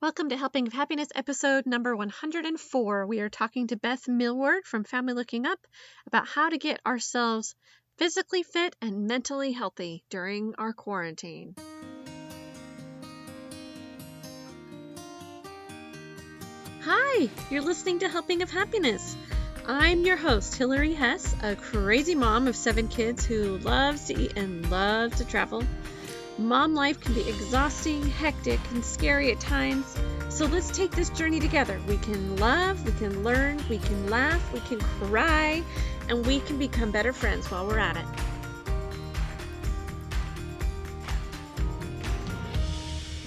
Welcome to Helping of Happiness episode number 104. We are talking to Beth Millward from Family Looking Up about how to get ourselves physically fit and mentally healthy during our quarantine. Hi, you're listening to Helping of Happiness. I'm your host, Hillary Hess, a crazy mom of 7 kids who loves to eat and loves to travel. Mom life can be exhausting, hectic, and scary at times, so let's take this journey together. We can love, we can learn, we can laugh, we can cry, and we can become better friends while we're at it.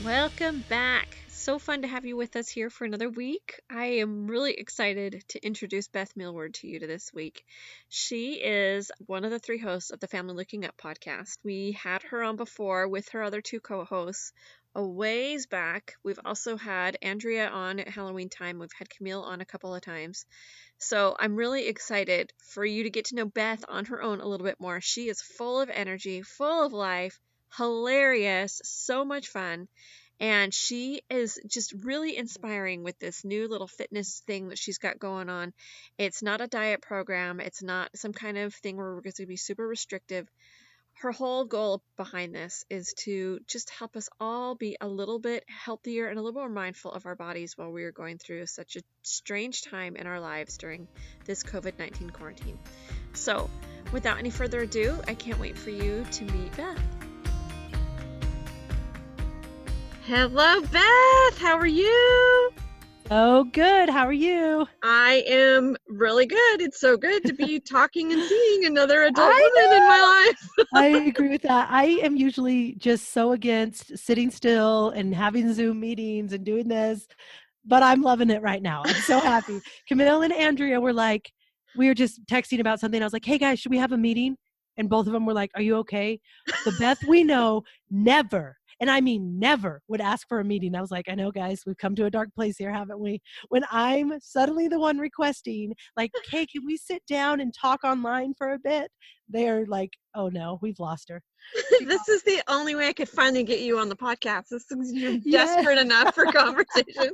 Welcome back. So fun to have you with us here for another week. I am really excited to introduce Beth Millward to you this week. She is one of the 3 hosts of the Family Looking Up podcast. We had her on before with her other 2 co-hosts a ways back. We've also had Andrea on at Halloween time. We've had Camille on a couple of times. So I'm really excited for you to get to know Beth on her own a little bit more. She is full of energy, full of life, hilarious, so much fun. And she is just really inspiring with this new little fitness thing that she's got going on. It's not a diet program. It's not some kind of thing where we're going to be super restrictive. Her whole goal behind this is to just help us all be a little bit healthier and a little more mindful of our bodies while we are going through such a strange time in our lives during this COVID-19 quarantine. So, without any further ado, I can't wait for you to meet Beth. Hello, Beth. How are you? Oh, good. How are you? I am really good. It's so good to be talking and seeing another adult woman in my life. I agree with that. I am usually just so against sitting still and having Zoom meetings and doing this, but I'm loving it right now. I'm so happy. Camille and Andrea were like, we were just texting about something. I was like, hey guys, should we have a meeting? And both of them were like, are you okay? The Beth we know never, and I mean never, would ask for a meeting. I was like, I know guys, we've come to a dark place here, haven't we? When I'm suddenly the one requesting, like, hey, can we sit down and talk online for a bit? They're like, oh no, we've lost her. This is the only way I could finally get you on the podcast. You're desperate enough for conversation.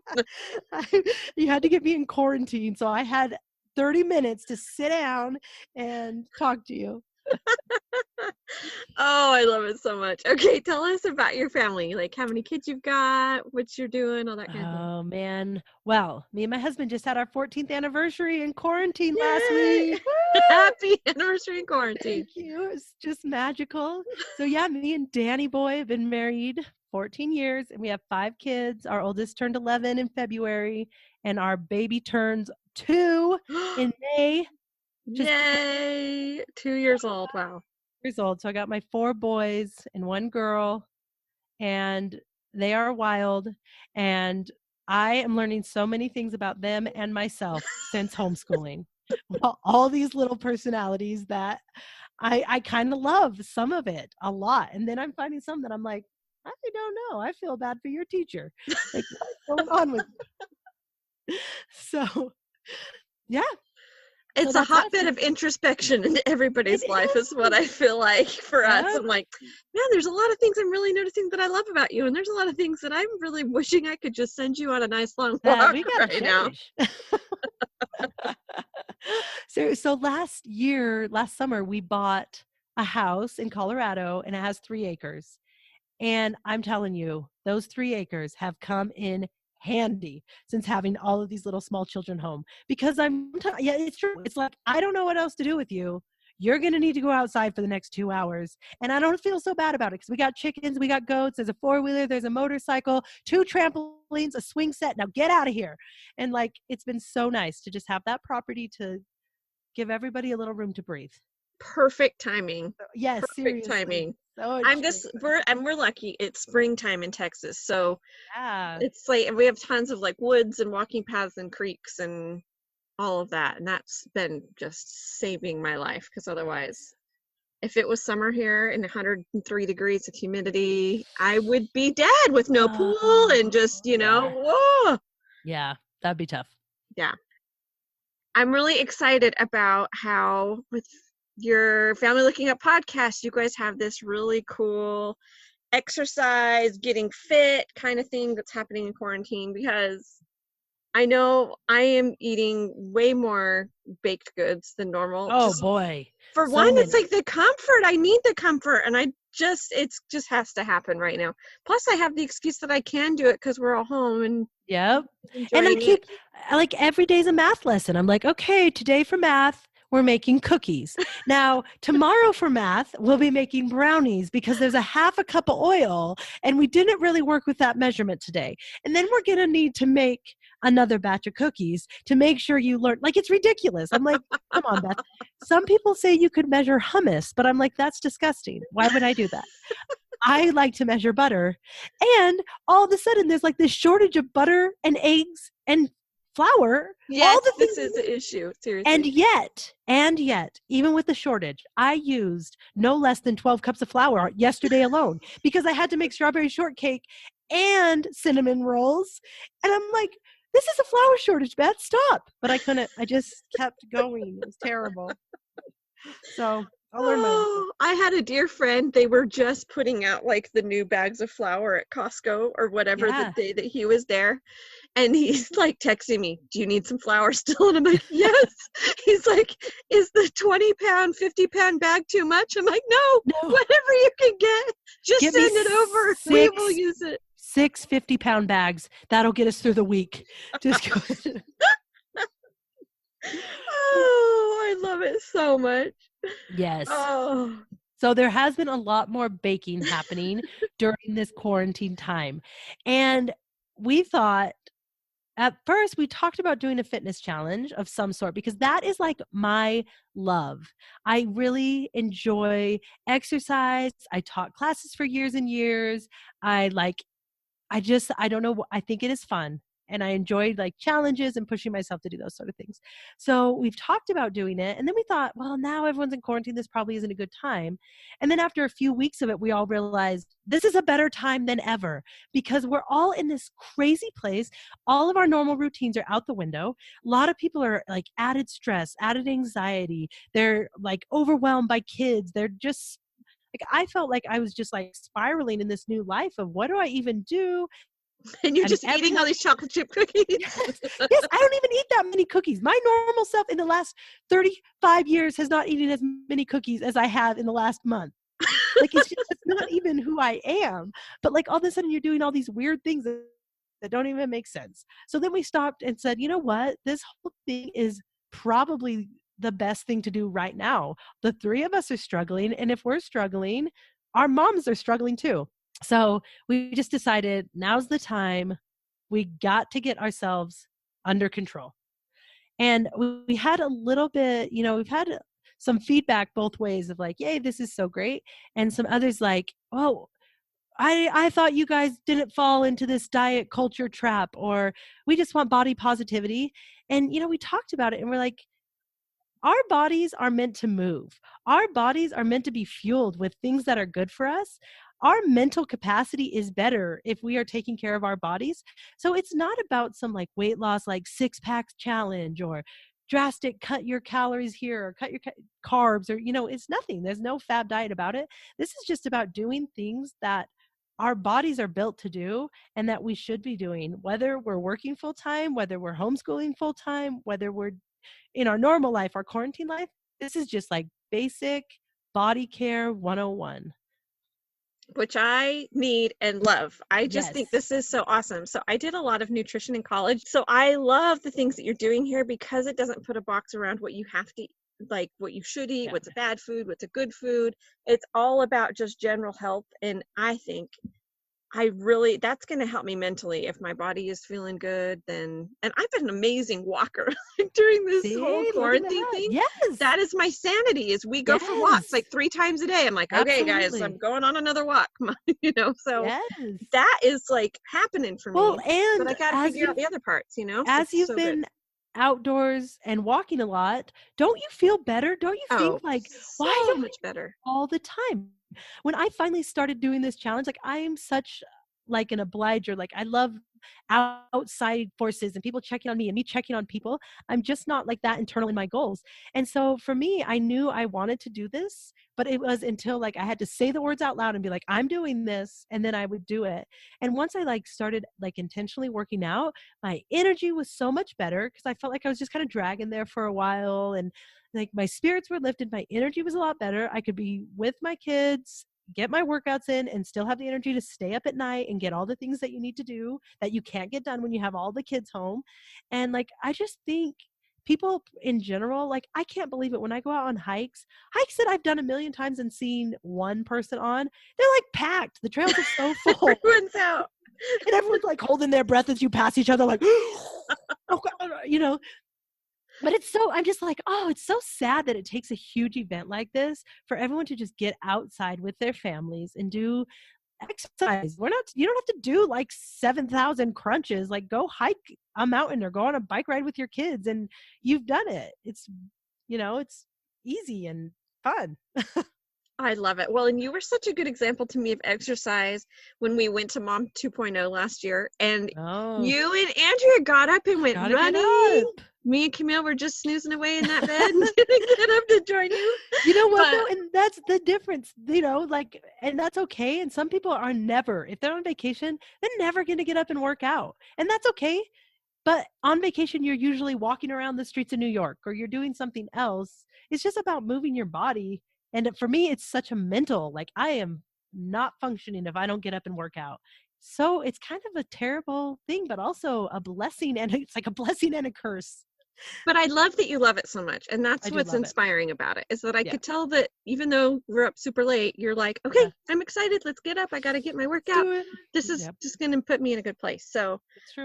You had to get me in quarantine, so I had 30 minutes to sit down and talk to you. Oh, I love it so much. Okay, tell us about your family. Like how many kids you've got, what you're doing, all that kind of thing. Oh man. Well, me and my husband just had our 14th anniversary in quarantine last week. Happy anniversary in quarantine. Thank you. It's just magical. So yeah, me and Danny boy have been married 14 years and we have 5 kids. Our oldest turned 11 in February and our baby turns 2 in May. Yay! 2 years old. Wow. Years old. So I got my 4 boys and 1 girl, and they are wild. And I am learning so many things about them and myself since homeschooling. All these little personalities that I kind of love some of it a lot. And then I'm finding some that I'm like, I don't know. I feel bad for your teacher. Like, what's going on with you? So, yeah. It's a hotbed of introspection in everybody's life is what I feel like for us. I'm like, man, there's a lot of things I'm really noticing that I love about you. And there's a lot of things that I'm really wishing I could just send you on a nice long walk right now. So last summer, we bought a house in Colorado and it has 3 acres. And I'm telling you, those 3 acres have come in handy since having all of these little small children home, because yeah, it's true. It's like, I don't know what else to do with you. You're going to need to go outside for the next 2 hours. And I don't feel so bad about it because we got chickens, we got goats, there's a 4-wheeler, there's a motorcycle, 2 trampolines, a swing set. Now get out of here. And like, it's been so nice to just have that property to give everybody a little room to breathe. Perfect timing. Yes, perfect seriously. timing. So we're lucky. It's springtime in Texas, so yeah, it's like we have tons of like woods and walking paths and creeks and all of that, and that's been just saving my life, because otherwise, if it was summer here and 103 degrees of humidity, I would be dead with no pool and just whoa. Yeah, that'd be tough. Yeah, I'm really excited about how with your Family Looking Up podcast, you guys have this really cool exercise, getting fit kind of thing that's happening in quarantine, because I know I am eating way more baked goods than normal. Oh Just boy, for one, so it's many. like the comfort. I need the comfort, and it just has to happen right now. Plus, I have the excuse that I can do it because we're all home and Yep. And I enjoying it. keep like every day's a math lesson. I'm like, okay, today for math, we're making cookies. Now, tomorrow for math, we'll be making brownies because there's a half a cup of oil and we didn't really work with that measurement today. And then we're going to need to make another batch of cookies to make sure you learn. Like, it's ridiculous. I'm like, come on, Beth. Some people say you could measure hummus, but I'm like, that's disgusting. Why would I do that? I like to measure butter. And all of a sudden, there's like this shortage of butter and eggs and flour, Yes, all the this things. is the issue. And Seriously. yet, even with the shortage, I used no less than 12 cups of flour yesterday alone because I had to make strawberry shortcake and cinnamon rolls. And I'm like, this is a flour shortage, Beth, stop. But I couldn't, I just kept going. It was terrible. So I'll learn my lesson. Oh, I had a dear friend. They were just putting out like the new bags of flour at Costco or whatever the Yeah. day that he was there. And he's like texting me, "Do you need some flour still?" And I'm like, "Yes." He's like, "Is the 20-pound, 50-pound bag too much?" I'm like, "No, No, whatever you can get, just get me send it over. We will six use it." 50-pound bags. That'll get us through the week. Just go. Oh, I love it so much. Yes. Oh, So there has been a lot more baking happening during this quarantine time. And we thought at first we talked about doing a fitness challenge of some sort because that is like my love. I really enjoy exercise. I taught classes for years and years. I don't know. I think it is fun. And I enjoyed like challenges and pushing myself to do those sort of things. So we've talked about doing it. And then we thought, well, now everyone's in quarantine. This probably isn't a good time. And then after a few weeks of it, we all realized this is a better time than ever because we're all in this crazy place. All of our normal routines are out the window. A lot of people are like added stress, added anxiety. They're like overwhelmed by kids. They're just like I felt like I was just like spiraling in this new life of what do I even do? and you're And just eating all these chocolate chip cookies. yes, yes, I don't even eat that many cookies. My normal self in the last 35 years has not eaten as many cookies as I have in the last month. Like it's not even who I am. But like all of a sudden you're doing all these weird things that don't even make sense. So then we stopped and said, you know what? This whole thing is probably the best thing to do right now. The three of us are struggling. And if we're struggling, our moms are struggling too. So we just decided now's the time. We got to get ourselves under control. And we had a little bit, we've had some feedback both ways of like, yay, this is so great. And some others like, oh, I thought you guys didn't fall into this diet culture trap, or we just want body positivity. And, we talked about it and we're like, our bodies are meant to move. Our bodies are meant to be fueled with things that are good for us. Our mental capacity is better if we are taking care of our bodies. So it's not about some like weight loss, like 6-pack challenge or drastic cut your calories here or cut your carbs or, it's nothing. There's no fad diet about it. This is just about doing things that our bodies are built to do and that we should be doing, whether we're working full time, whether we're homeschooling full time, whether we're in our normal life, our quarantine life. This is just like basic body care 101. Which I need and love. I just think Yes. this is so awesome. So I did a lot of nutrition in college. So I love the things that you're doing here because it doesn't put a box around what you have to eat, like what you should eat, Yeah. what's a bad food, what's a good food. It's all about just general health. And I think that's going to help me mentally. If my body is feeling good, then, and I've been an amazing walker during this whole See, look at quarantine that. thing. Yes. That is my sanity, is we go for walks Yes. like 3 times a day. I'm like, okay, guys, I'm Absolutely. going on another walk, so Yes. that is like happening for Well, me, but I and got to figure out the other parts, as it's you've so good. been outdoors and walking a lot, don't you feel better? Don't you think Oh, like, why so don't much better. all the time? When I finally started doing this challenge, like I am such like an obliger. Like I love outside forces and people checking on me and me checking on people. I'm just not like that internal in my goals. And so for me, I knew I wanted to do this, but it was until like I had to say the words out loud and be like, I'm doing this, and then I would do it. And once I like started like intentionally working out, my energy was so much better because I felt like I was just kind of dragging there for a while, and like my spirits were lifted, my energy was a lot better. I could be with my kids, get my workouts in, and still have the energy to stay up at night and get all the things that you need to do that you can't get done when you have all the kids home. And like I just think people in general, like I can't believe it when I go out on hikes that I've done a million times and seen one person on, they're like packed. The trails are so full. Everyone's out. And everyone's like holding their breath as you pass each other, like, oh God, you know. But it's so, I'm just like, oh, it's so sad that it takes a huge event like this for everyone to just get outside with their families and do exercise. You don't have to do like 7,000 crunches. Like go hike a mountain or go on a bike ride with your kids and you've done it. It's, it's easy and fun. I love it. Well, and you were such a good example to me of exercise when we went to Mom 2.0 last year. And you and Andrea got up and went running. Me and Camille were just snoozing away in that bed and didn't get up to join you. You know what, though? And that's the difference, like, and that's okay. And some people are never, if they're on vacation, they're never going to get up and work out. And that's okay. But on vacation, you're usually walking around the streets of New York or you're doing something else. It's just about moving your body. And for me, it's such a mental, like I am not functioning if I don't get up and work out. So it's kind of a terrible thing, but also a blessing. And it's like a blessing and a curse. But I love that you love it so much. And that's what's inspiring about it, is that I could tell that even though we're up super late, you're like, okay, I'm excited. Let's get up. I got to get my workout. This is just going to put me in a good place. So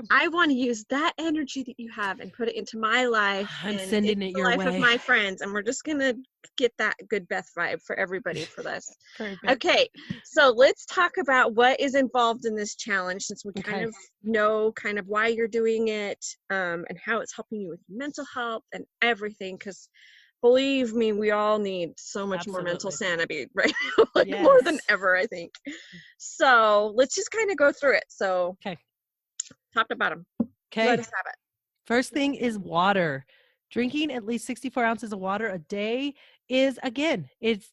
I want to use that energy that you have and put it into my life. I'm sending it your way. The life of my friends. And we're just going to get that good Beth vibe for everybody for this. Okay. So let's talk about what is involved in this challenge, since we kind of know kind of why you're doing it, and how it's helping you with mental health and everything, because believe me, we all need so much more mental sanity right now, like more than ever, I think. So let's just kind of go through it. So top to bottom, let us have it. First thing is water. Drinking at least 64 ounces of water a day is, again, if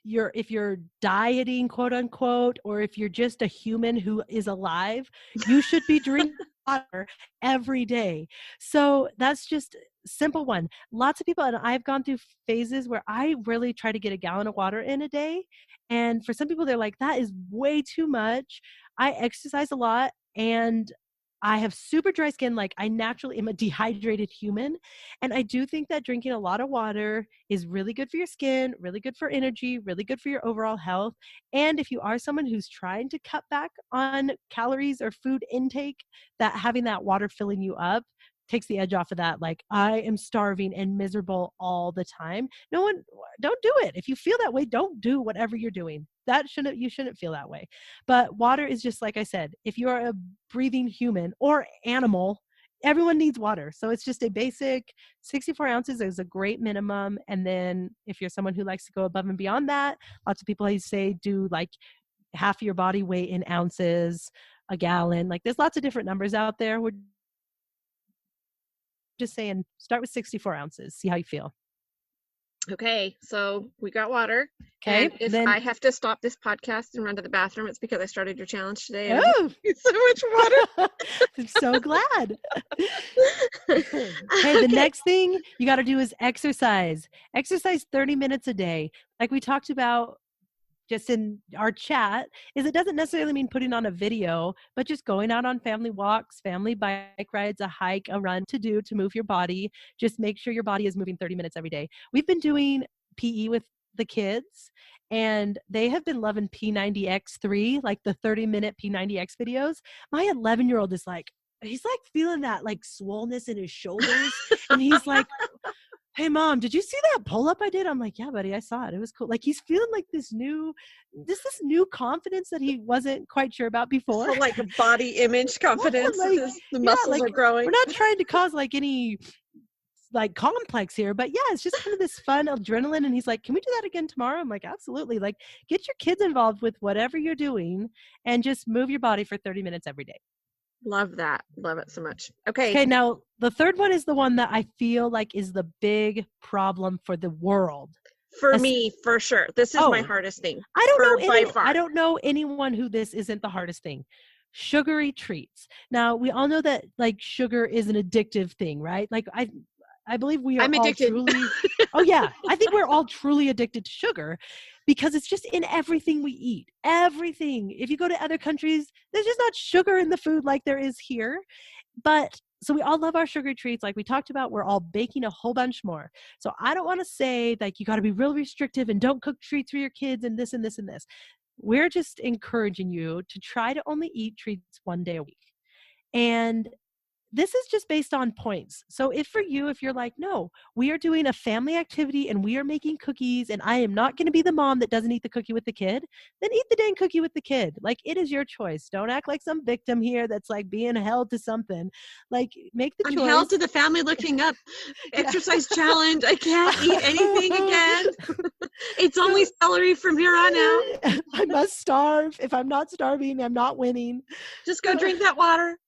you're dieting, quote unquote, or if you're just a human who is alive, you should be drinking water every day. So that's just simple one. Lots of people, and I've gone through phases where I really try to get a gallon of water in a day. And for some people, they're like, that is way too much. I exercise a lot and I have super dry skin. Like I naturally am a dehydrated human. And I do think that drinking a lot of water is really good for your skin, really good for energy, really good for your overall health. And if you are someone who's trying to cut back on calories or food intake, that having that water filling you up takes the edge off of that. Like I am starving and miserable all the time. Don't do it. If you feel that way, don't do whatever you're doing. You shouldn't feel that way. But water is just, like I said, if you're a breathing human or animal, everyone needs water. So it's just a basic 64 ounces is a great minimum. And then if you're someone who likes to go above and beyond that, lots of people, I say, do like half your body weight in ounces, a gallon. Like there's lots of different numbers out there. We're just saying, start with 64 ounces. See how you feel. Okay, so we got water. Okay. And if I have to stop this podcast and run to the bathroom, it's because I started your challenge today. And oh, so much water. I'm so glad. Okay, the next thing you got to do is exercise. Exercise 30 minutes a day. Like we talked about just in our chat, is it doesn't necessarily mean putting on a video, but just going out on family walks, family bike rides, a hike, a run to move your body. Just make sure your body is moving 30 minutes every day. We've been doing PE with the kids and they have been loving P90X3, like the 30-minute P90X videos. My 11-year-old is like, he's like feeling that like swollenness in his shoulders. And he's like, hey mom, did you see that pull up I did? I'm like, yeah, buddy, I saw it. It was cool. Like he's feeling like this new confidence that he wasn't quite sure about before. So like a body image confidence. Yeah, like, the muscles are growing. We're not trying to cause like any like complex here, but yeah, it's just kind of this fun adrenaline. And he's like, can we do that again tomorrow? I'm like, absolutely. Like get your kids involved with whatever you're doing and just move your body for 30 minutes every day. Love that. Love it so much. Okay. Okay, now the third one is the one that I feel like is the big problem for the world. For me, for sure. This is my Oh, hardest thing. By far. I don't know anyone who this isn't the hardest thing. Sugary treats. Now, we all know that like sugar is an addictive thing, right? Like I believe we are I'm all addicted. truly Oh yeah, I think we're all truly addicted to sugar because it's just in everything we eat. Everything. If you go to other countries, there's just not sugar in the food like there is here. But so we all love our sugary treats. Like we talked about, we're all baking a whole bunch more. So I don't want to say like you got to be real restrictive and don't cook treats for your kids and this and this and this. We're just encouraging you to try to only eat treats 1 day a week. And this is just based on points. So if for you, if you're like, no, we are doing a family activity and we are making cookies and I am not going to be the mom that doesn't eat the cookie with the kid, then eat the dang cookie with the kid. Like it is your choice. Don't act like some victim here that's like being held to something. Like make the I'm choice. held to the family looking up exercise challenge. I can't eat anything again. It's only celery from here on out. I must starve. If I'm not starving, I'm not winning. Just go drink that water.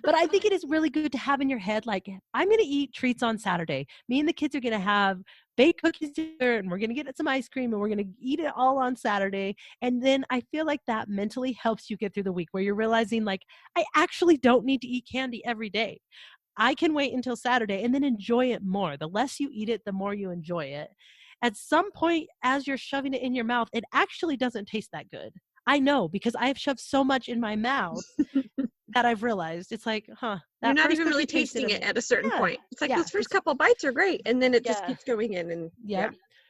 But I think it is really good to have in your head, like, I'm going to eat treats on Saturday. Me and the kids are going to have baked cookies together and we're going to get some ice cream and we're going to eat it all on Saturday. And then I feel like that mentally helps you get through the week where you're realizing like, I actually don't need to eat candy every day. I can wait until Saturday and then enjoy it more. The less you eat it, the more you enjoy it. At some point, as you're shoving it in your mouth, it actually doesn't taste that good. I know because I've shoved so much in my mouth that I've realized it's like, you're not even really tasting it at a certain point. It's like those first couple bites are great, and then it just keeps going in. And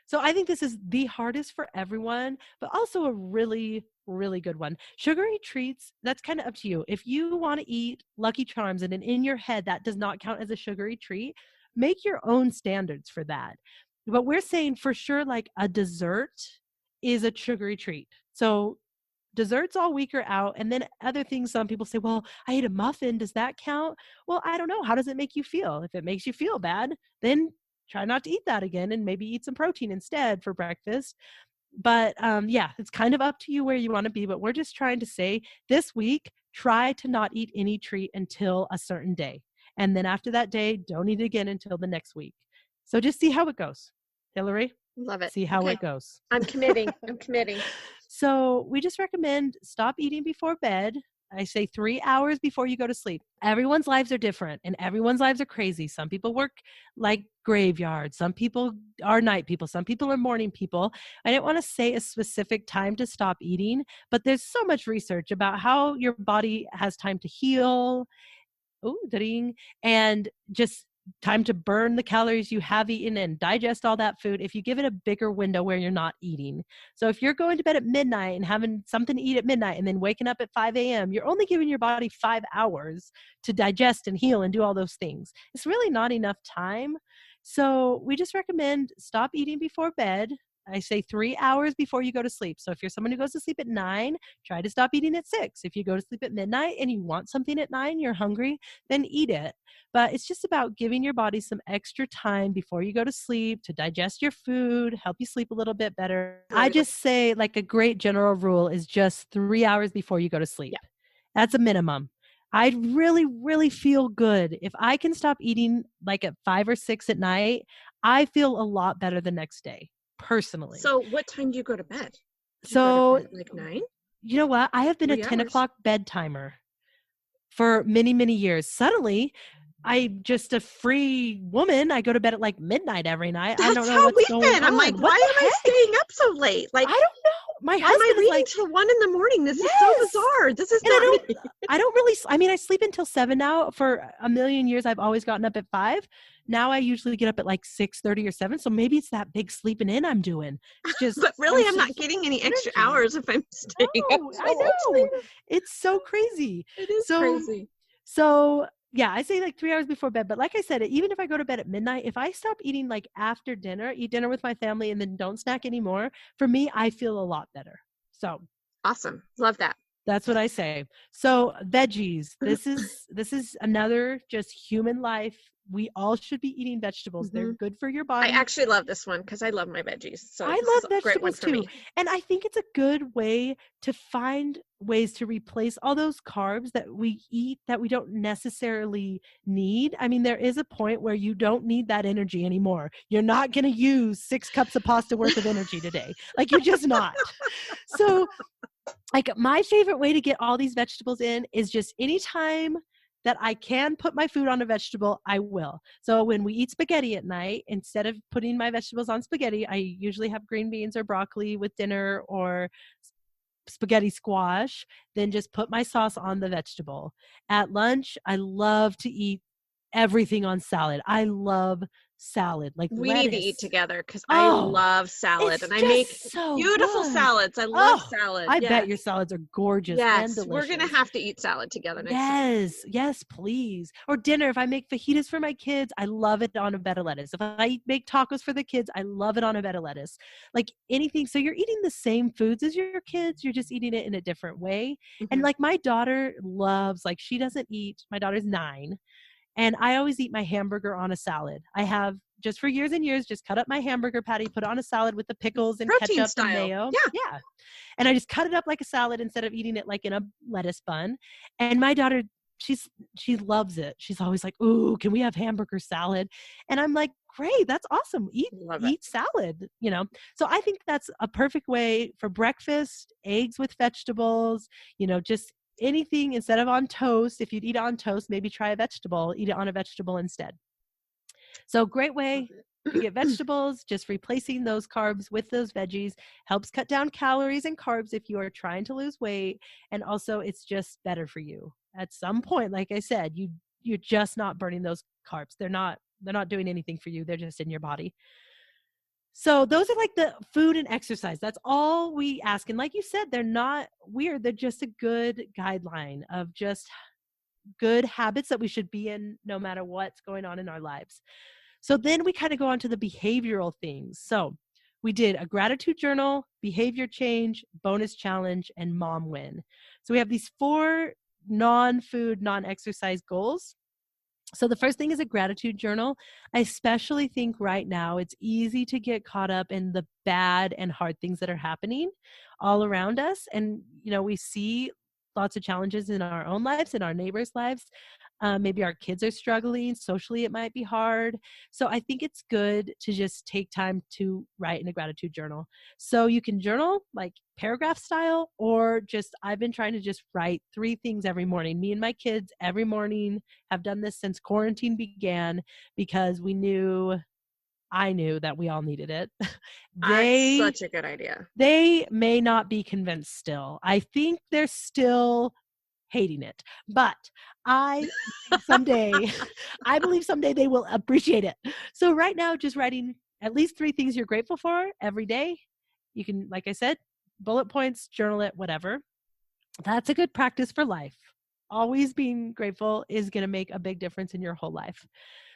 so I think this is the hardest for everyone, but also a really, really good one. Sugary treats, that's kind of up to you. If you want to eat Lucky Charms and in your head that does not count as a sugary treat, make your own standards for that. But we're saying for sure, like a dessert is a sugary treat. So desserts all week are out. And then other things, some people say, well, I ate a muffin. Does that count? Well, I don't know. How does it make you feel? If it makes you feel bad, then try not to eat that again and maybe eat some protein instead for breakfast. But yeah, it's kind of up to you where you want to be. But we're just trying to say this week, try to not eat any treat until a certain day. And then after that day, don't eat it again until the next week. So just see how it goes. Hillary? Love it. See how it goes. I'm committing. I'm committing. So we just recommend stop eating before bed. I say 3 hours before you go to sleep. Everyone's lives are different and everyone's lives are crazy. Some people work like graveyards. Some people are night people. Some people are morning people. I didn't want to say a specific time to stop eating, but there's so much research about how your body has time to heal. And just time to burn the calories you have eaten and digest all that food if you give it a bigger window where you're not eating. So if you're going to bed at midnight and having something to eat at midnight and then waking up at 5 a.m., you're only giving your body 5 hours to digest and heal and do all those things. It's really not enough time. So we just recommend stop eating before bed. I say 3 hours before you go to sleep. So if you're someone who goes to sleep at 9, try to stop eating at 6. If you go to sleep at midnight and you want something at 9, you're hungry, then eat it. But it's just about giving your body some extra time before you go to sleep to digest your food, help you sleep a little bit better. I just say like a great general rule is just 3 hours before you go to sleep. Yeah. That's a minimum. I really, really feel good. If I can stop eating like at 5 or 6 at night, I feel a lot better the next day. Personally. So what time do you go to bed? Like 9? You know what? I have been a 10 o'clock bed timer for many, many years. Suddenly, I'm just a free woman. I go to bed at like midnight every night. That's I don't know how what's we've going been. on. I'm like, why am I staying up so late? Like, I don't know. My husband am I reading like, till 1 a.m? This is so bizarre. This is not me. I don't really, I mean, I sleep until 7 now. For a million years, I've always gotten up at 5. Now I usually get up at like 6:30 or 7. So maybe it's that big sleeping in I'm doing. It's just, but really, I'm not getting any extra hours if I'm staying up. I know. It's so crazy. It is crazy. So yeah, I say like 3 hours before bed. But like I said, even if I go to bed at midnight, if I stop eating like after dinner, eat dinner with my family and then don't snack anymore, for me, I feel a lot better. So awesome. Love that. That's what I say. So veggies, this is another just human life. We all should be eating vegetables. They're Hmm. good for your I body. actually love this one because I love my veggies. So I this is love a great one vegetables for too. me. And I think it's a good way to find ways to replace all those carbs that we eat that we don't necessarily need. I mean, there is a point where you don't need that energy anymore. You're not going to use 6 cups of pasta worth of energy today. Like, you're just not. So, like, my favorite way to get all these vegetables in is just anytime that I can put my food on a vegetable, I will. So when we eat spaghetti at night, instead of putting my vegetables on spaghetti, I usually have green beans or broccoli with dinner, or spaghetti squash, then just put my sauce on the vegetable. At lunch, I love to eat everything on salad. I love salad, like We need to eat lettuce. together because I Oh, love salad it's and I make just so beautiful good. salads. I love Oh, salad. I bet your Yes. salads are gorgeous and Yes. We're gonna delicious. have to eat salad together next time. Yes, yes, please. Or dinner, if I make fajitas for my kids, I love it on a bed of lettuce. If I make tacos for the kids, I love it on a bed of lettuce. Like anything. So you're eating the same foods as your kids, you're just eating it in a different way. And Hmm. like my daughter loves, like she doesn't eat, my daughter's 9, and I always eat my hamburger on a salad. I have just for years and years just cut up my hamburger patty, put it on a salad with the pickles and Protein ketchup and style. mayo. Yeah. Yeah. And I just cut it up like a salad instead of eating it like in a lettuce bun. And my daughter, she's she loves it. She's always like, "Ooh, can we have hamburger salad?" And I'm like, "Great, that's awesome. Eat Love it. eat salad, you know." So I think that's a perfect way for breakfast, eggs with vegetables, just anything instead of on toast. If you'd eat on toast, maybe try a vegetable, eat it on a vegetable instead. So great Love way to it. get vegetables, just replacing those carbs with those veggies helps cut down calories and carbs if you are trying to lose weight. And also it's just better for you. At some point, like I said, you're just not burning those carbs. They're not doing anything for you. They're just in your body. So those are like the food and exercise. That's all we ask. And like you said, they're not weird. They're just a good guideline of just good habits that we should be in no matter what's going on in our lives. So then we kind of go on to the behavioral things. So we did a gratitude journal, behavior change, bonus challenge, and mom win. So we have these 4 non-food, non-exercise goals. So the first thing is a gratitude journal. I especially think right now it's easy to get caught up in the bad and hard things that are happening all around us. And, we see lots of challenges in our own lives, in our neighbors' lives. Maybe our kids are struggling. Socially, it might be hard. So I think it's good to just take time to write in a gratitude journal. So you can journal like paragraph style, or just, I've been trying to just write 3 things every morning. Me and my kids every morning have done this since quarantine began because I knew that we all needed it. It's they such a good idea. they may not be convinced still. I think they're still hating it, but I believe someday I believe someday they will appreciate it. So right now, just writing at least 3 things you're grateful for every day. You can, like I said, bullet points, journal it, whatever. That's a good practice for life. Always being grateful is going to make a big difference in your whole life.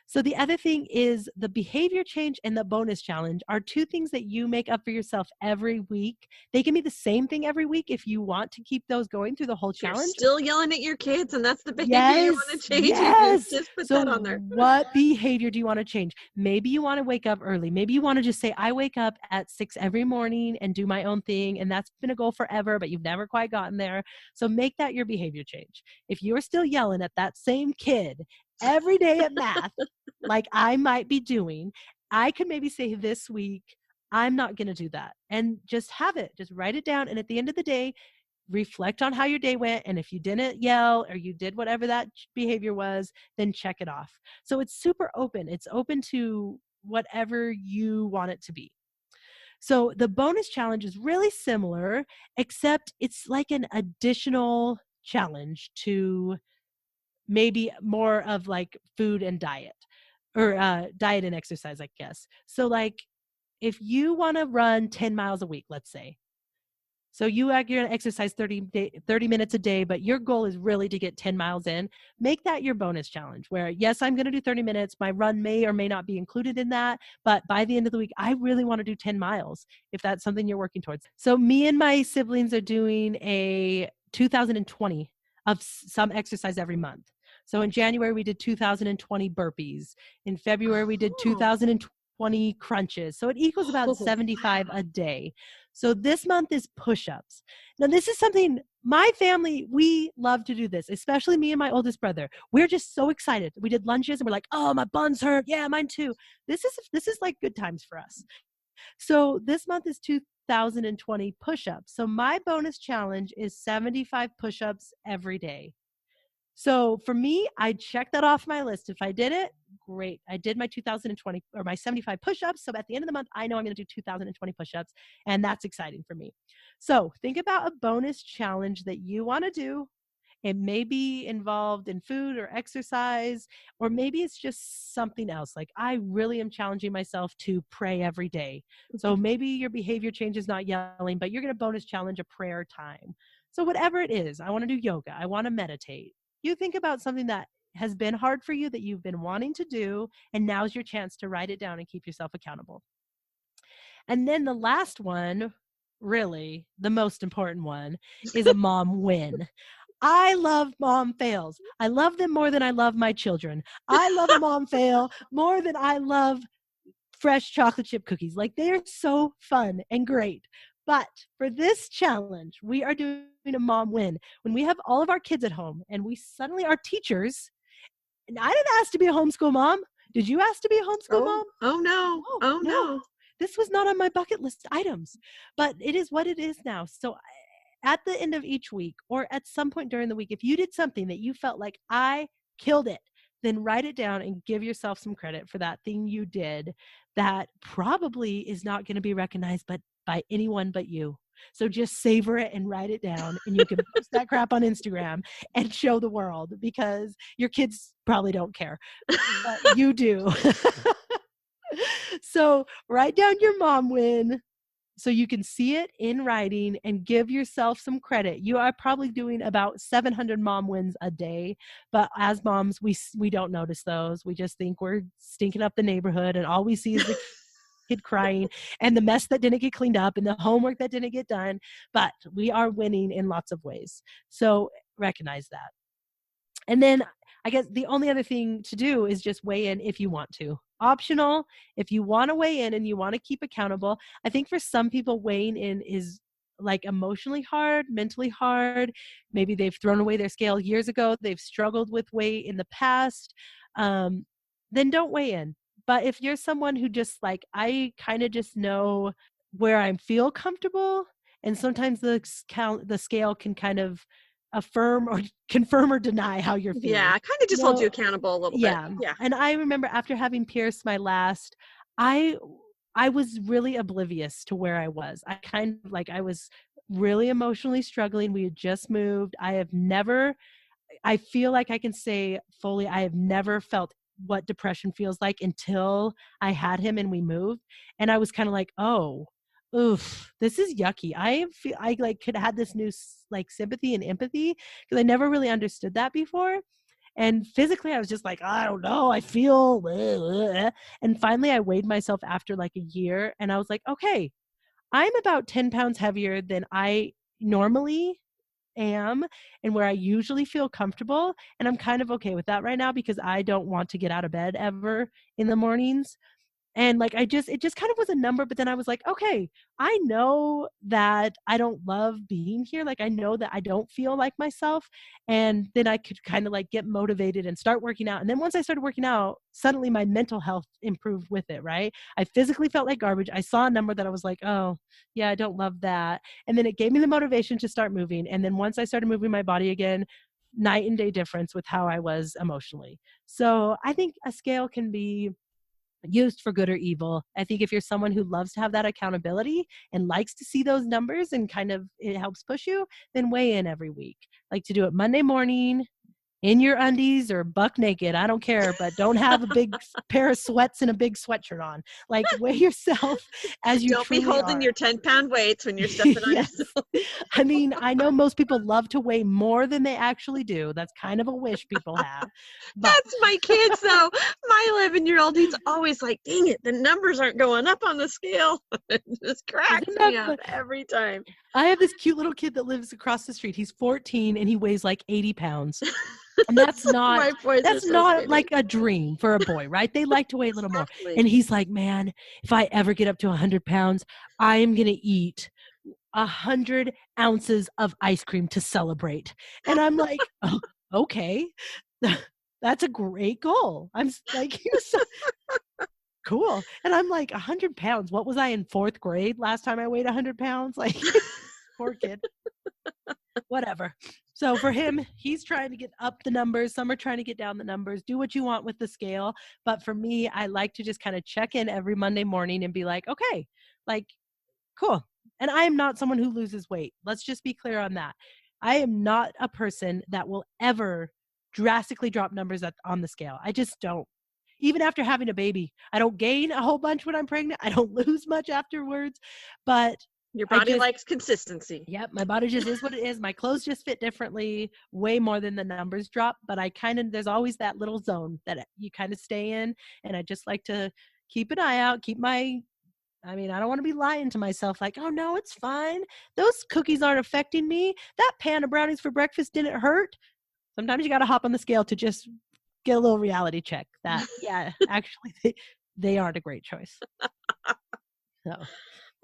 So the other thing is the behavior change and the bonus challenge are 2 things that you make up for yourself every week. They can be the same thing every week if you want to keep those going through the whole If you're challenge. still yelling at your kids and that's the behavior you want Yes, to change, you can yes. just put So that on there. what behavior do you want to change? Maybe you want to wake up early. Maybe you want to just say, I wake up at 6 every morning and do my own thing. And that's been a goal forever, but you've never quite gotten there. So make that your behavior change. If you're still yelling at that same kid every day at math, like I might be doing, I could maybe say this week, I'm not going to do that. And just have it, just write it down. And at the end of the day, reflect on how your day went. And if you didn't yell or you did whatever that behavior was, then check it off. So it's super open. It's open to whatever you want it to be. So the bonus challenge is really similar, except it's like an additional challenge to maybe more of like food and diet, or diet and exercise, I guess. So like if you want to run 10 miles a week, let's say, so you're going to exercise 30 minutes a day, but your goal is really to get 10 miles in. Make that your bonus challenge where, yes, I'm going to do 30 minutes. My run may or may not be included in that. But by the end of the week, I really want to do 10 miles if that's something you're working towards. So me and my siblings are doing a 2020 of some exercise every month. So in January, we did 2020 burpees. In February, we did Oh. 2020 crunches. So it equals about 75 Wow. a day. So this month is push-ups. Now, this is something my family, we love to do this, especially me and my oldest brother. We're just so excited. We did lunges and we're like, oh, my buns hurt. Yeah, mine too. This is like good times for us. So this month is 2020 push-ups. So my bonus challenge is 75 push-ups every day. So for me, I checked that off my list. If I did it, great. I did my 2020 or my 75 push-ups. So at the end of the month, I know I'm going to do 2020 push-ups, and that's exciting for me. So think about a bonus challenge that you want to do. It may be involved in food or exercise, or maybe it's just something else. Like I really am challenging myself to pray every day. So maybe your behavior change is not yelling, but you're going to bonus challenge a prayer time. So whatever it is, I want to do yoga. I want to meditate. You think about something that has been hard for you that you've been wanting to do, and now's your chance to write it down and keep yourself accountable. And then the last one, really the most important one, is a mom win. I love mom fails. I love them more than I love my children. I love a mom fail more than I love fresh chocolate chip cookies. Like they are so fun and great. But for this challenge, we are doing a mom win. When we have all of our kids at home and we suddenly are teachers, and I didn't ask to be a homeschool mom. Did you ask to be a homeschool Oh, mom? oh no. No, Oh no. no. This was not on my bucket list items, but it is what it is now. So at the end of each week or at some point during the week, if you did something that you felt like I killed it, then write it down and give yourself some credit for that thing you did that probably is not going to be recognized but by anyone but you. So just savor it and write it down, and you can post that crap on Instagram and show the world because your kids probably don't care, but you do. So write down your mom win so you can see it in writing and give yourself some credit. You are probably doing about 700 mom wins a day, but as moms, we don't notice those. We just think we're stinking up the neighborhood, and all we see is the kid crying and the mess that didn't get cleaned up and the homework that didn't get done. But we are winning in lots of ways. So recognize that. And then I guess the only other thing to do is just weigh in if you want to. Optional, if you want to weigh in and you want to keep accountable. I think for some people, weighing in is like emotionally hard, mentally hard. Maybe they've thrown away their scale years ago. They've struggled with weight in the past. Then don't weigh in. But if you're someone who just like, I kind of just know where I feel comfortable, and sometimes the scale can kind of affirm or confirm or deny how you're Yeah, feeling. kind of just hold you accountable a little bit. Yeah. Yeah. And I remember after having pierced my last, I I was really oblivious to where I was. I was really emotionally struggling. We had just moved. I feel like I can say fully, I have never felt what depression feels like until I had him and we moved. And I was kind of like, oh, oof, this is yucky. I like could have had this new like sympathy and empathy because I never really understood that before. And physically, I was just like, I don't know, I feel, and finally I weighed myself after like a year and I was like, okay, I'm about 10 pounds heavier than I normally am and where I usually feel comfortable. And I'm kind of okay with that right now because I don't want to get out of bed ever in the mornings. And like it just kind of was a number, but then I was like, okay, I know that I don't love being here. Like I know that I don't feel like myself. And then I could kind of like get motivated and start working out. And then once I started working out, suddenly my mental health improved with it, right? I physically felt like garbage. I saw a number that I was like, oh, yeah, I don't love that. And then it gave me the motivation to start moving. And then once I started moving my body again, night and day difference with how I was emotionally. So I think a scale can be used for good or evil. I think if you're someone who loves to have that accountability and likes to see those numbers and kind of it helps push you, then weigh in every week. Like to do it Monday morning in your undies or buck naked. I don't care, but don't have a big pair of sweats and a big sweatshirt on. Like, weigh yourself as you Don't be truly holding are. your 10-pound weights when you're stepping on Yes. yourself. I mean, I know most people love to weigh more than they actually do. That's kind of a wish people have. But That's my kids, though. My 11-year-old, he's always like, dang it, the numbers aren't going up on the scale. It just cracks isn't that me up fun? every time. I have this cute little kid that lives across the street. He's 14 and he weighs like 80 pounds. And that's My boys are so not skinny. like a dream for a boy, right? They like to weigh a little more. Exactly. And he's like, man, if I ever get up to 100 pounds, I am going to eat 100 ounces of ice cream to celebrate. And I'm like, oh, okay, that's a great goal. I'm like, you're so cool. And I'm like, 100 pounds. What was I in 4th grade last time I weighed 100 pounds? Like, poor kid. Whatever. So for him, he's trying to get up the numbers. Some are trying to get down the numbers. Do what you want with the scale. But for me, I like to just kind of check in every Monday morning and be like, okay, like, cool. And I am not someone who loses weight. Let's just be clear on that. I am not a person that will ever drastically drop numbers on the scale. I just don't. Even after having a baby, I don't gain a whole bunch when I'm pregnant. I don't lose much afterwards. But your body likes consistency. Yep, my body just is what it is. My clothes just fit differently, way more than the numbers drop. But there's always that little zone that you kind of stay in. And I just like to keep an eye out, I don't want to be lying to myself like, oh no, it's fine. Those cookies aren't affecting me. That pan of brownies for breakfast didn't hurt. Sometimes you got to hop on the scale to just get a little reality check that, yeah, actually they aren't a great choice. So.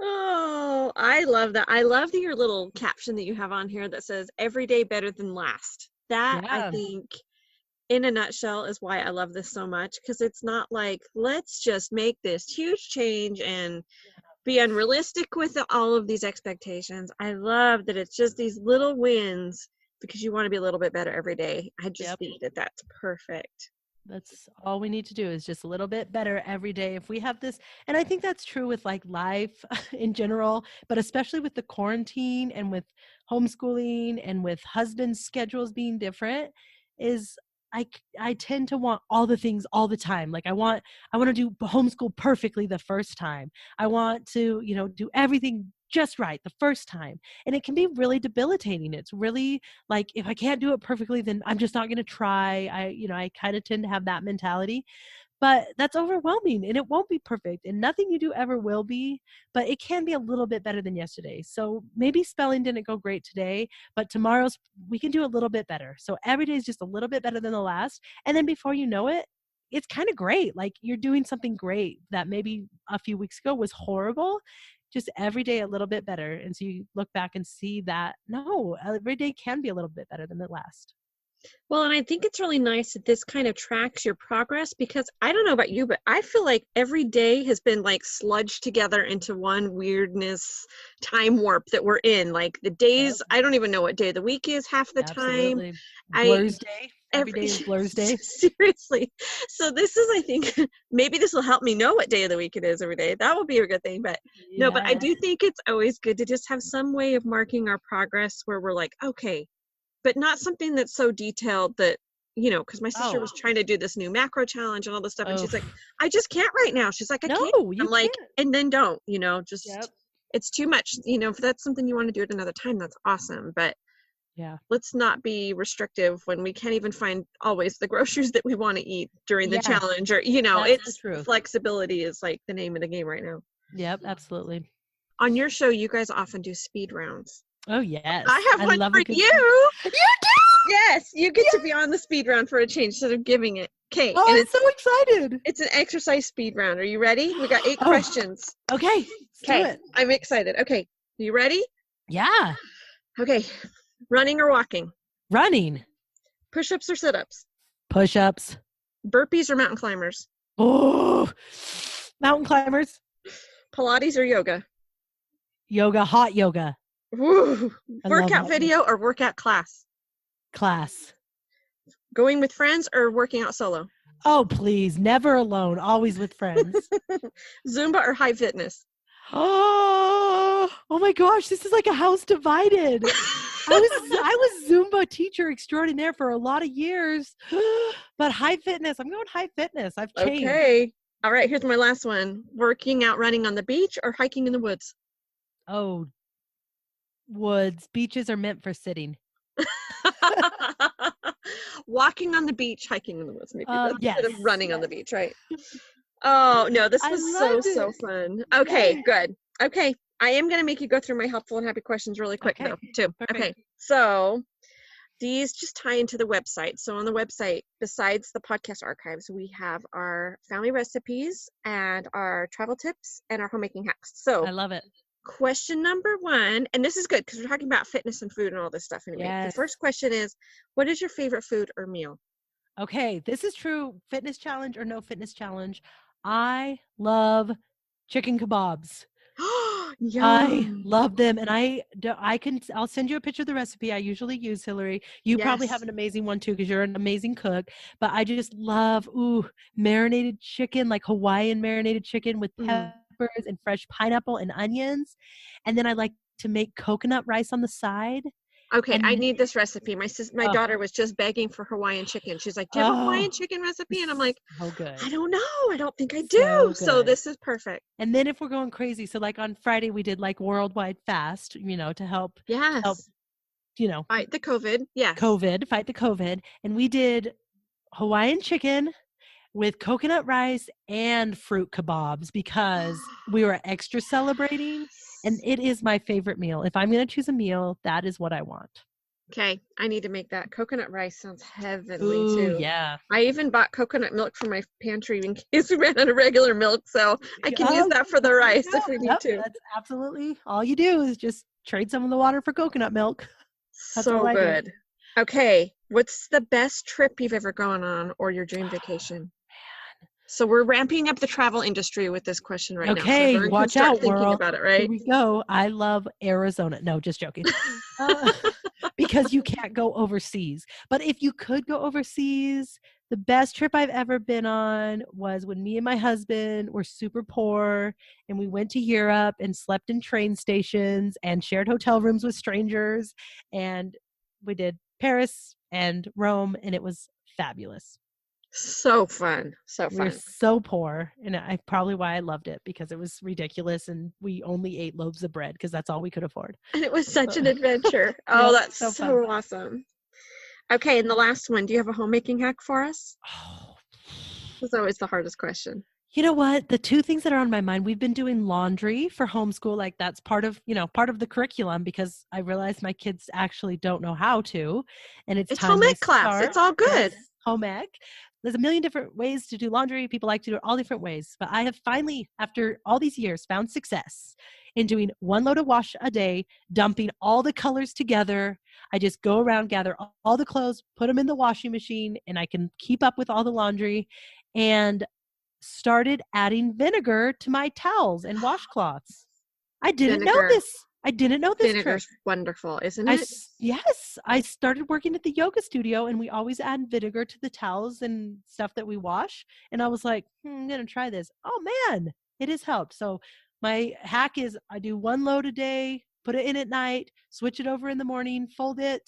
Oh, I love that. I love your little caption that you have on here that says every day better than last. That, yeah. I think in a nutshell is why I love this so much, because it's not like, let's just make this huge change and be unrealistic with all of these expectations. I love that it's just these little wins because you want to be a little bit better every day. I just think that that's perfect. That's all we need to do is just a little bit better every day. If we have this, and I think that's true with like life in general, but especially with the quarantine and with homeschooling and with husband's schedules being different, is I tend to want all the things all the time. Like I want to do homeschool perfectly the first time. I want to, do everything just right the first time. And it can be really debilitating. It's really like, if I can't do it perfectly, then I'm just not going to try. I kind of tend to have that mentality, but that's overwhelming and it won't be perfect and nothing you do ever will be, but it can be a little bit better than yesterday. So maybe spelling didn't go great today, but tomorrow's we can do a little bit better. So every day is just a little bit better than the last. And then before you know it, it's kind of great. Like you're doing something great that maybe a few weeks ago was horrible. Just every day a little bit better. And so you look back and see that, no, every day can be a little bit better than the last. Well, and I think it's really nice that this kind of tracks your progress, because I don't know about you, but I feel like every day has been like sludged together into one weirdness time warp that we're in. Like the days, I don't even know what day of the week is half the time. Blur's day. Every day is Blur's day. Seriously. So this is, I think, maybe this will help me know what day of the week it is every day. That will be a good thing. But no, but I do think it's always good to just have some way of marking our progress where we're like, okay, but not something that's so detailed that, because my sister was trying to do this new macro challenge and all this stuff. And she's like, I just can't right now. She's like, I can't. I'm like, and then don't, it's too much, if that's something you want to do at another time, that's awesome. But yeah, let's not be restrictive when we can't even find always the groceries that we want to eat during the challenge, or, it's true. Flexibility is like the name of the game right now. Yep, absolutely. On your show, you guys often do speed rounds. Oh, yes. I have one for you. You do? Yes, you get to be on the speed round for a change instead of giving it. Okay. Oh, I'm so excited. It's an exercise speed round. Are you ready? We got 8 questions. Okay. Okay. I'm excited. Okay. You ready? Yeah. Okay. Running or walking? Running. Push-ups or sit-ups? Push-ups. Burpees or mountain climbers? Oh, mountain climbers. Pilates or yoga? Yoga, hot yoga. Woo. Workout video or workout class? Class. Going with friends or working out solo? Oh, please. Never alone. Always with friends. Zumba or high fitness? Oh my gosh, this is like a house divided. I was Zumba teacher extraordinaire for a lot of years, but high fitness. I'm going high fitness. I've changed. Okay. All right, here's my last one. Working out, running on the beach, or hiking in the woods? Oh, woods. Beaches are meant for sitting. Walking on the beach, hiking in the woods, maybe, but instead of running on the Yes. beach, right? Oh, no, this I was so, loved so it. fun. Okay, Yay. good. Okay, I am going to make you go through my helpful and happy questions really quick, Okay, though, too. Okay, perfect. so these just tie into the website. So on the website, besides the podcast archives, we have our family recipes and our travel tips and our homemaking hacks. So I love it. question number one, and this is good because we're talking about fitness and food and all this stuff anyway. The Yes. first question is, what is your favorite food or meal? Okay, this is true. Fitness challenge or no fitness challenge. I love chicken kebabs. I Yum. love them, and I'll send you a picture of the recipe I usually use, Hillary. You probably have Yes. an amazing one too because you're an amazing cook. But I just love marinated chicken, like Hawaiian marinated chicken with Mm. peppers and fresh pineapple and onions, and then I like to make coconut rice on the side. Okay, I And need this recipe. My oh, daughter was just begging for Hawaiian chicken. She's like, "Do you have a oh, Hawaiian chicken recipe?" And I'm it's like, so good, "I don't know. I don't think I do." so So good. this is perfect. And then if we're going crazy, so like on Friday we did like worldwide fast, to help Yes. you know Fight the COVID. Yes. fight the COVID. And we did Hawaiian chicken with coconut rice and fruit kebabs because we were extra celebrating. And it is my favorite meal. If I'm going to choose a meal, that is what I want. Okay, I need to make that. Coconut rice sounds heavenly Ooh, too. yeah. I even bought coconut milk from my pantry in case we ran out of regular milk, so I can use Oh, that for the there you rice if go. we need Yep, to. that's absolutely all you do is just trade some of the water for coconut milk. That's all So I do. good. Okay, what's the best trip you've ever gone on or your dream vacation? So we're ramping up the travel industry with this question right now, so Okay, everyone can watch start out, thinking world. about it, Here right? we go. I love Arizona. No, just joking. Uh, because you can't go overseas. But if you could go overseas, the best trip I've ever been on was when me and my husband were super poor and we went to Europe and slept in train stations and shared hotel rooms with strangers. And we did Paris and Rome, and it was fabulous. So fun. So We were fun. so poor, and I probably why I loved it because it was ridiculous, and we only ate loaves of bread because that's all we could afford. And it was such an Uh, adventure. Oh, yep, that's so fun. so awesome. Okay, and the last one, do you have a homemaking hack for us? Oh. That's always the hardest question. You know what? The two things that are on my mind, we've been doing laundry for homeschool. Like that's part of the curriculum because I realize my kids actually don't know how to. And it's It's time home they ec class. start. It's all Yes, good. home ec. There's a million different ways to do laundry. People like to do it all different ways. But I have finally, after all these years, found success in doing one load of wash a day, dumping all the colors together. I just go around, gather all the clothes, put them in the washing machine, and I can keep up with all the laundry. And started adding vinegar to my towels and washcloths. I didn't know Vinegar. this. I didn't know this trick. Vinegar's wonderful, isn't it? Yes, I started working at the yoga studio and we always add vinegar to the towels and stuff that we wash. And I was like, I'm going to try this. Oh man, it has helped. So my hack is I do one load a day, put it in at night, switch it over in the morning, fold it,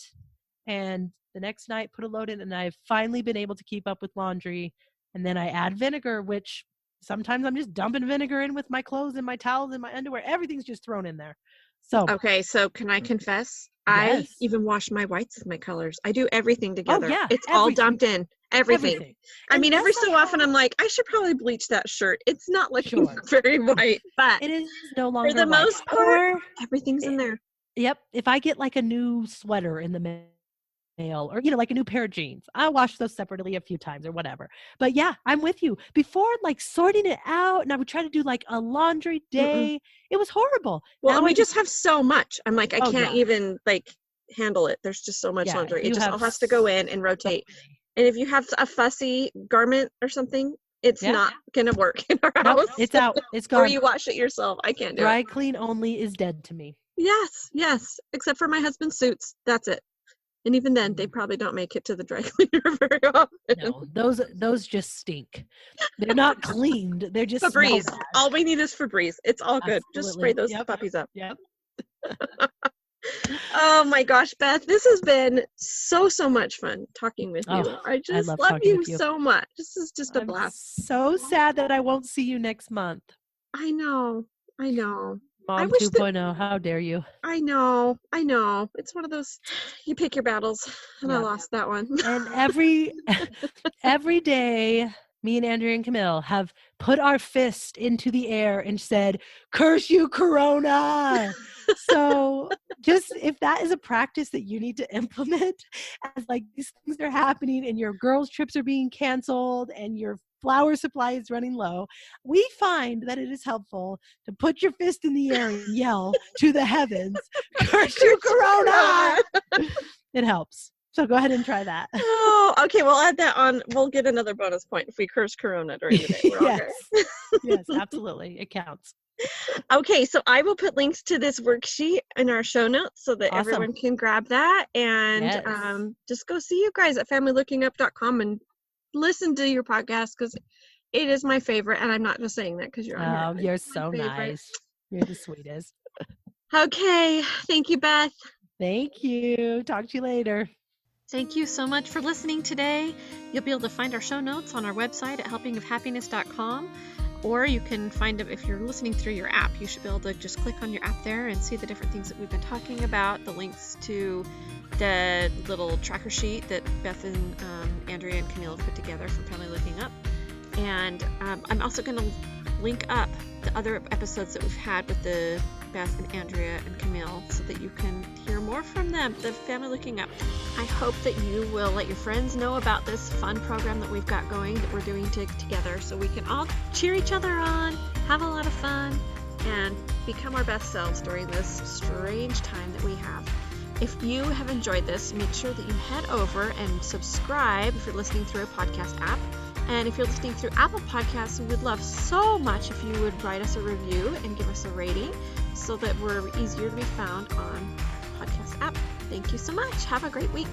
and the next night put a load in. And I've finally been able to keep up with laundry. And then I add vinegar, which sometimes I'm just dumping vinegar in with my clothes and my towels and my underwear. Everything's just thrown in there. So, Okay, so can I confess? I yes. even wash my whites with my colors. I do everything Oh, together. yeah. It's all Everything. dumped in. Everything. Everything. I And mean, that's every not so often how, I'm like, I should probably bleach that shirt. It's not looking sure. very white, but It is no for longer the white. most part, Or, everything's in there. yep, if I get like a new sweater in the mail or, like a new pair of jeans, I wash those separately a few times or whatever. But yeah, I'm with you. Before, like sorting it out, and I would try to do like a laundry Mm-mm. day. It was horrible. Well, and Now we I just just, have so much. I'm like, I oh, can't yeah. even like handle it. There's just so much Yeah. laundry. It You just have all has to go in and so rotate. many. And if you have a fussy garment or something, it's Yeah. not gonna work in our Nope. house. It's out. It's Or gone. you wash it yourself. I can't do it. Dry clean only is dead to me. Yes, yes. Except for my husband's suits. That's it. And even then, they probably don't make it to the dry cleaner very often. No, those just stink. They're not cleaned. They're just smell Febreze. bad. All we need is Febreze. It's all good. Absolutely. Just spray those Yep. puppies up. Yep. Oh my gosh, Beth, this has been so much fun talking with you. Oh, I just love love talking you with you. so much. This is just a I'm blast. so sad that I won't see you next month. I know. Mom wish 2.0, how dare you? I know. It's one of those, you pick your battles, and I lost that one. And every day, me and Andrea and Camille have put our fist into the air and said, "Curse you, Corona!" So just if that is a practice that you need to implement as like these things are happening and your girls' trips are being canceled and your flour supply is running low, we find that it is helpful to put your fist in the air and yell to the heavens, "Curse you, Corona!" It helps. So go ahead and try that. Oh, okay. We'll add that on. We'll get another bonus point if we curse Corona during the day. We're all good. Yes, absolutely. It counts. Okay, so I will put links to this worksheet in our show notes so that everyone can grab that. And just go see you guys at familylookingup.com and listen to your podcast because it is my favorite. And I'm not just saying that because you're on here. You're so nice. You're the sweetest. Okay. Thank you, Beth. Thank you. Talk to you later. Thank you so much for listening today. You'll be able to find our show notes on our website at helpingofhappiness.com, or you can find them if you're listening through your app. You should be able to just click on your app there and see the different things that we've been talking about, the links to the little tracker sheet that Beth and Andrea and Camille have put together from Family Looking Up. And I'm also going to link up the other episodes that we've had with the Beth and Andrea and Camille so that you can hear more from them, the Family Looking Up. I hope that you will let your friends know about this fun program that we've got going that we're doing together so we can all cheer each other on, have a lot of fun, and become our best selves during this strange time that we have. If you have enjoyed this, make sure that you head over and subscribe if you're listening through a podcast app. And if you're listening through Apple Podcasts, we would love so much if you would write us a review and give us a rating so that we're easier to be found on podcast app. Thank you so much. Have a great week.